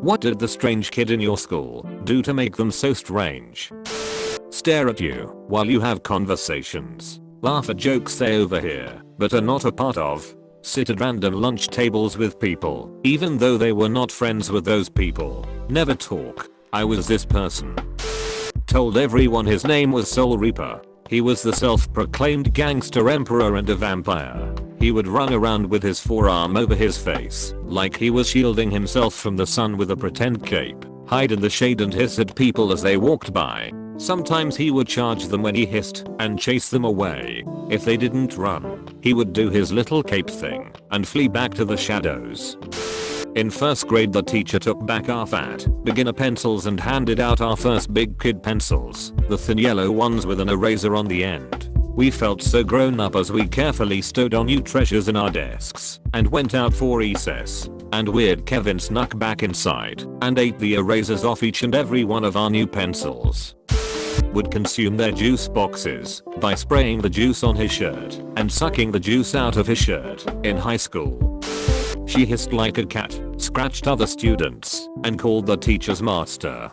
What did the strange kid in your school do to make them so strange? Stare at you while you have conversations. Laugh at jokes they overhear, but are not a part of. Sit at random lunch tables with people, even though they were not friends with those people. Never talk. I was this person. Told everyone his name was Soul Reaper. He was the self-proclaimed gangster emperor and a vampire. He would run around with his forearm over his face, like he was shielding himself from the sun with a pretend cape, hide in the shade and hiss at people as they walked by. Sometimes he would charge them when he hissed and chase them away. If they didn't run, he would do his little cape thing and flee back to the shadows. In first grade the teacher took back our fat beginner pencils and handed out our first big kid pencils, the thin yellow ones with an eraser on the end. We felt so grown up as we carefully stowed our new treasures in our desks and went out for recess. And weird Kevin snuck back inside and ate the erasers off each and every one of our new pencils. Would consume their juice boxes by spraying the juice on his shirt and sucking the juice out of his shirt in high school. She hissed like a cat, scratched other students, and called the teacher's master.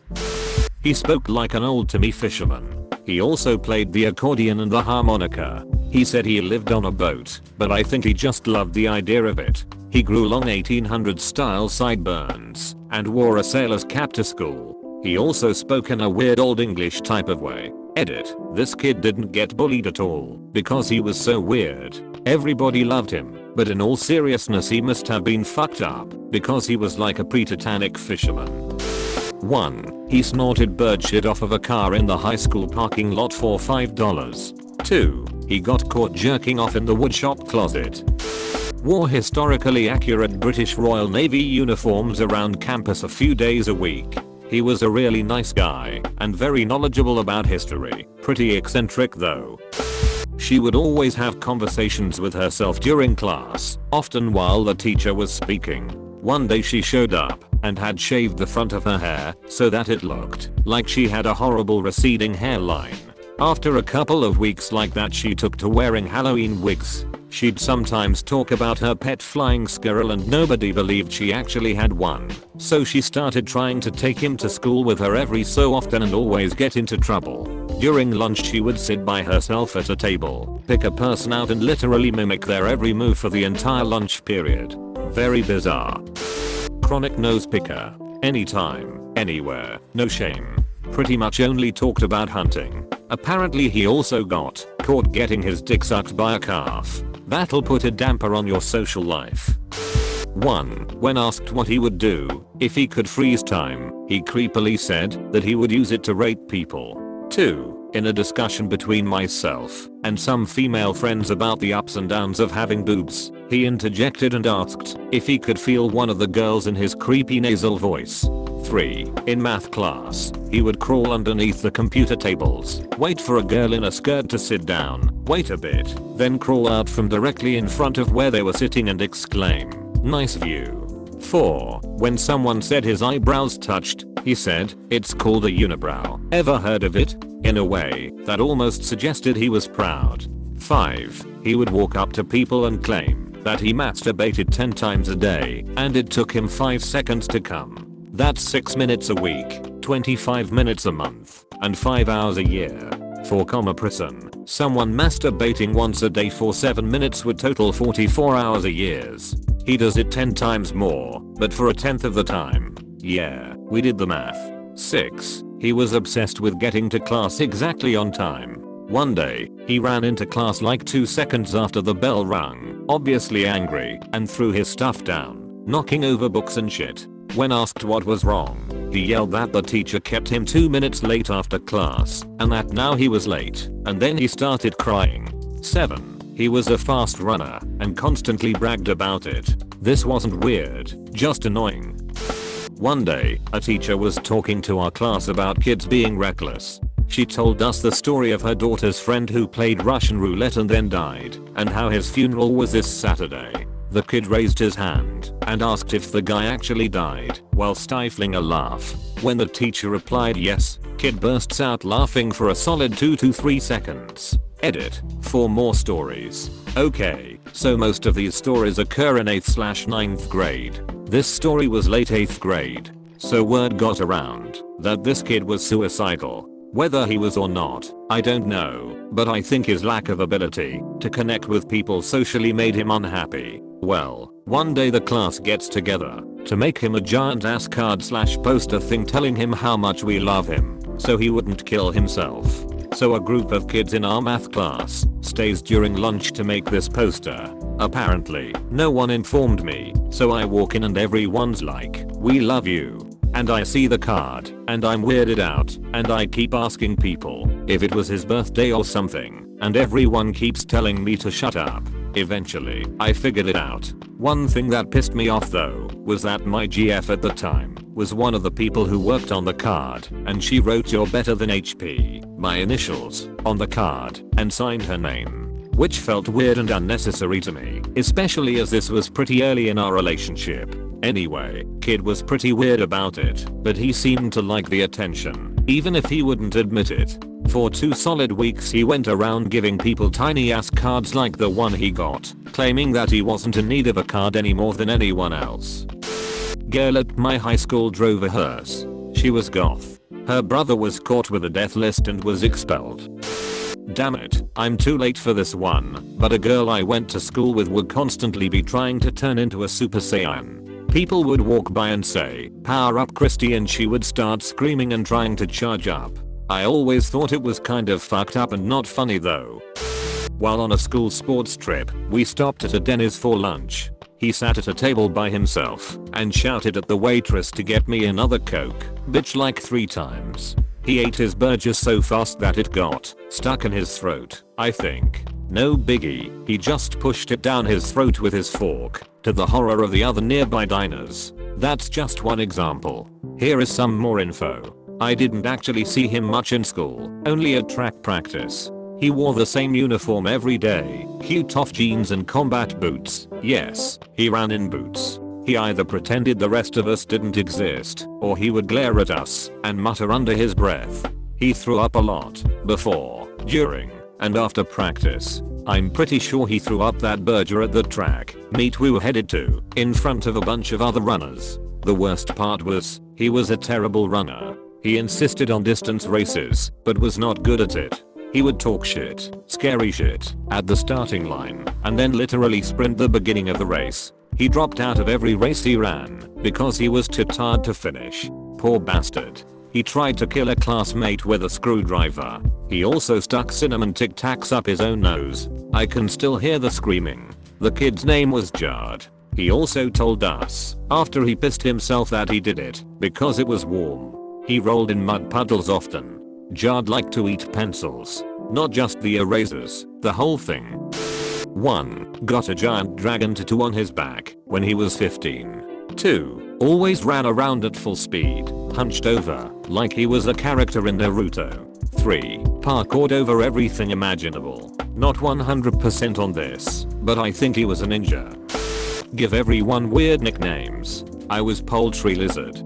He spoke like an old-timey fisherman. He also played the accordion and the harmonica. He said he lived on a boat, but I think he just loved the idea of it. He grew long 1800s style sideburns and wore a sailor's cap to school. He also spoke in a weird old English type of way. Edit. This kid didn't get bullied at all because he was so weird. Everybody loved him, but in all seriousness he must have been fucked up because he was like a pre-Titanic fisherman. 1. He snorted bird shit off of a car in the high school parking lot for $5. 2. He got caught jerking off in the woodshop closet. Wore historically accurate British Royal Navy uniforms around campus a few days a week. He was a really nice guy and very knowledgeable about history. Pretty eccentric though. She would always have conversations with herself during class, often while the teacher was speaking. One day she showed up and had shaved the front of her hair so that it looked like she had a horrible receding hairline. After a couple of weeks like that she took to wearing Halloween wigs. She'd sometimes talk about her pet flying squirrel and nobody believed she actually had one. So she started trying to take him to school with her every so often and always get into trouble. During lunch she would sit by herself at a table, pick a person out and literally mimic their every move for the entire lunch period. Very bizarre. Chronic nose picker. Anytime, anywhere, no shame. Pretty much only talked about hunting. Apparently he also got caught getting his dick sucked by a calf. That'll put a damper on your social life. 1. When asked what he would do if he could freeze time, he creepily said that he would use it to rape people. 2. In a discussion between myself and some female friends about the ups and downs of having boobs, he interjected and asked if he could feel one of the girls in his creepy nasal voice. 3. In math class, he would crawl underneath the computer tables, wait for a girl in a skirt to sit down, wait a bit, then crawl out from directly in front of where they were sitting and exclaim, "Nice view." 4. When someone said his eyebrows touched, he said, "It's called a unibrow. Ever heard of it?" in a way that almost suggested he was proud. 5. He would walk up to people and claim that he masturbated 10 times a day and it took him 5 seconds to come. That's 6 minutes a week, 25 minutes a month, and 5 hours a year. For comparison, someone masturbating once a day for 7 minutes would total 44 hours a year. He does it 10 times more, but for a tenth of the time. Yeah, we did the math. 6. He was obsessed with getting to class exactly on time. One day, he ran into class like 2 seconds after the bell rang, obviously angry, and threw his stuff down, knocking over books and shit. When asked what was wrong, he yelled that the teacher kept him 2 minutes late after class, and that now he was late, and then he started crying. 7. He was a fast runner, and constantly bragged about it. This wasn't weird, just annoying. One day, a teacher was talking to our class about kids being reckless. She told us the story of her daughter's friend who played Russian roulette and then died, and how his funeral was this Saturday. The kid raised his hand and asked if the guy actually died while stifling a laugh. When the teacher replied yes, kid bursts out laughing for a solid 2 to 3 seconds. Edit. For more stories. Okay, so most of these stories occur in 8th/9th grade. This story was late 8th grade. So word got around that this kid was suicidal. Whether he was or not, I don't know, but I think his lack of ability to connect with people socially made him unhappy. Well, one day the class gets together to make him a giant ass card / poster thing telling him how much we love him so he wouldn't kill himself. So a group of kids in our math class stays during lunch to make this poster. Apparently, no one informed me, so I walk in and everyone's like, "We love you." And I see the card, and I'm weirded out, and I keep asking people if it was his birthday or something, and everyone keeps telling me to shut up. Eventually, I figured it out. One thing that pissed me off though, was that my GF at the time was one of the people who worked on the card, and she wrote "You're better than HP," my initials, on the card, and signed her name. Which felt weird and unnecessary to me, especially as this was pretty early in our relationship. Anyway, kid was pretty weird about it, but he seemed to like the attention, even if he wouldn't admit it. For 2 solid weeks he went around giving people tiny ass cards like the one he got, claiming that he wasn't in need of a card any more than anyone else. Girl at my high school drove a hearse. She was goth. Her brother was caught with a death list and was expelled. Damn it, I'm too late for this one, but a girl I went to school with would constantly be trying to turn into a Super Saiyan. People would walk by and say, "Power up Christy," and she would start screaming and trying to charge up. I always thought it was kind of fucked up and not funny though. While on a school sports trip, we stopped at a Denny's for lunch. He sat at a table by himself and shouted at the waitress to get me another Coke, bitch, like 3 times. He ate his burger so fast that it got stuck in his throat, I think. No biggie, he just pushed it down his throat with his fork, to the horror of the other nearby diners. That's just one example. Here is some more info. I didn't actually see him much in school, only at track practice. He wore the same uniform every day, cute off jeans and combat boots. Yes, he ran in boots. He either pretended the rest of us didn't exist, or he would glare at us and mutter under his breath. He threw up a lot, before, during, and after practice. I'm pretty sure he threw up that burger at the track meet we were headed to, in front of a bunch of other runners. The worst part was, he was a terrible runner. He insisted on distance races, but was not good at it. He would talk shit, scary shit, at the starting line, and then literally sprint the beginning of the race. He dropped out of every race he ran, because he was too tired to finish. Poor bastard. He tried to kill a classmate with a screwdriver. He also stuck cinnamon Tic Tacs up his own nose. I can still hear the screaming. The kid's name was Jard. He also told us, after he pissed himself, that he did it because it was warm. He rolled in mud puddles often. Jard liked to eat pencils. Not just the erasers, the whole thing. 1. Got a giant dragon tattoo on his back when he was 15. 2. Always ran around at full speed, hunched over, like he was a character in Naruto. 3. Parkoured over everything imaginable. Not 100% on this, but I think he was a ninja. Give everyone weird nicknames. I was Poultry Lizard.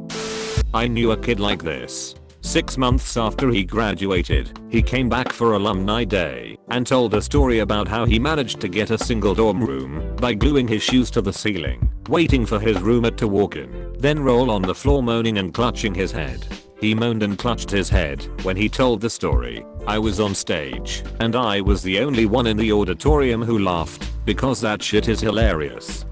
I knew a kid like this. 6 months after he graduated, he came back for alumni day and told a story about how he managed to get a single dorm room by gluing his shoes to the ceiling, waiting for his roommate to walk in, then roll on the floor moaning and clutching his head. He moaned and clutched his head when he told the story. I was on stage, and I was the only one in the auditorium who laughed, because that shit is hilarious.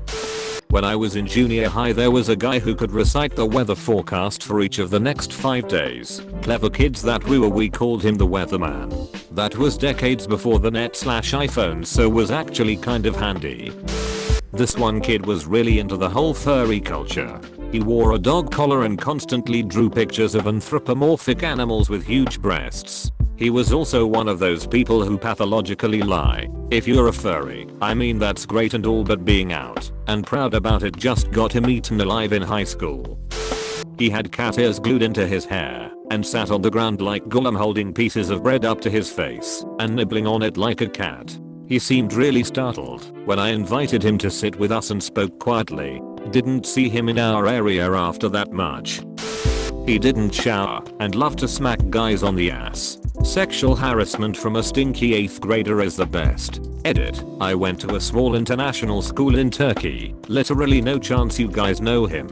When I was in junior high, there was a guy who could recite the weather forecast for each of the next 5 days. Clever kids that we called him the weatherman. That was decades before the net/iPhone, so was actually kind of handy. This one kid was really into the whole furry culture. He wore a dog collar and constantly drew pictures of anthropomorphic animals with huge breasts. He was also one of those people who pathologically lie. If you're a furry, I mean that's great and all, but being out and proud about it just got him eaten alive in high school. He had cat ears glued into his hair and sat on the ground like Gollum, holding pieces of bread up to his face and nibbling on it like a cat. He seemed really startled when I invited him to sit with us and spoke quietly. Didn't see him in our area after that much. He didn't shower and loved to smack guys on the ass. Sexual harassment from a stinky 8th grader is the best. Edit. I went to a small international school in Turkey. Literally no chance you guys know him.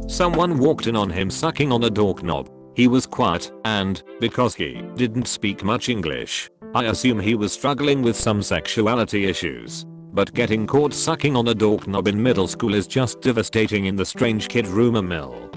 Someone walked in on him sucking on a doorknob. He was quiet, and, because he didn't speak much English, I assume he was struggling with some sexuality issues. But getting caught sucking on a doorknob in middle school is just devastating in the strange kid rumor mill.